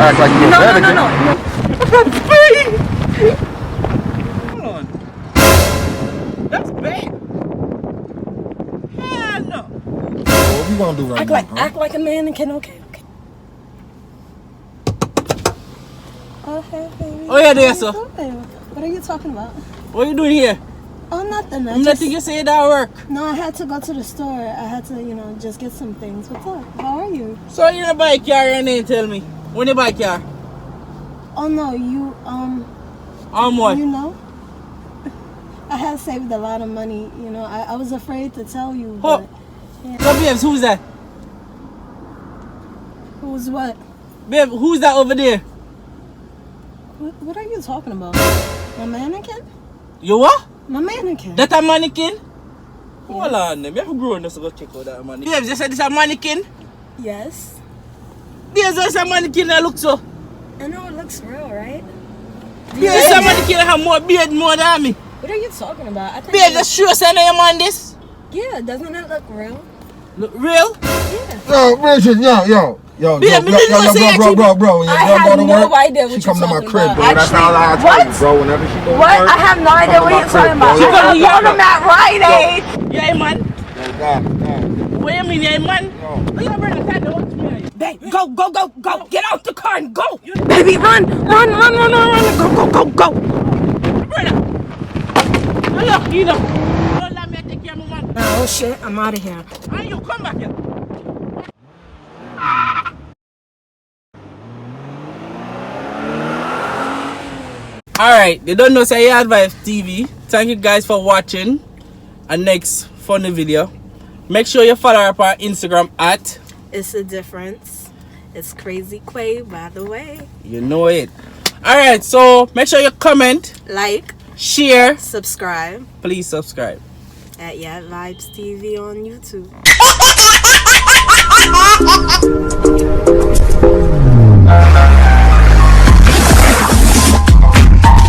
act like you're a mannequin. No. That's bait! Hold on. That's bait. Hell no. What we gonna do right now? Act like a mannequin, okay. Oh, hey, baby. Oh, yeah, there, sir. What are you talking about? What are you doing here? Oh, nothing. Nothing you say that work. No, I had to go to the store. I had to, just get some things. What's up? How are you? So you don't buy a car and then tell me. When you buy a car? Oh, no, you, what? you know? I had saved a lot of money, I was afraid to tell you, but... Yeah. So, babes, who's that? Who's what? Babe, who's that over there? What are you talking about? My mannequin? You what? My mannequin. That a mannequin? Yes. Hold on, we have to grow enough to go check out that mannequin. Babes, you said it's a mannequin? Yes. Babes, it's a mannequin that looks so. I know it looks real, right? Babes, it's a mannequin that have more beard more than me. What are you talking about? I think Babes, just sure saying your man this? Yeah, doesn't it look real? Look real? Yeah. Yo, Richard, yo, Bro. bro. I have no idea what She you're come to my talking crib, about. bro. That's all I tell you, bro. Whenever she go to What? work, I have no idea what you're talking about. She come to your I'm at Rite Aid. Yeah, man. Yo, God. What you mean, yeah, man? Yo. Oh, you bring the cat to watch me. Babe, go. Get out the car and go. Baby, run. Go. Brother. Look, don't let me take care of my man. Oh, shit. I'm out of here. And you come back here. Alright, they don't know say Yaadvybz TV. Thank you guys for watching our next funny video. Make sure you follow up our Instagram at It's a difference. It's Crazy Quay, by the way. You know it. Alright, so make sure you comment, Like, share, subscribe please subscribe. at Yaadvybz TV on YouTube.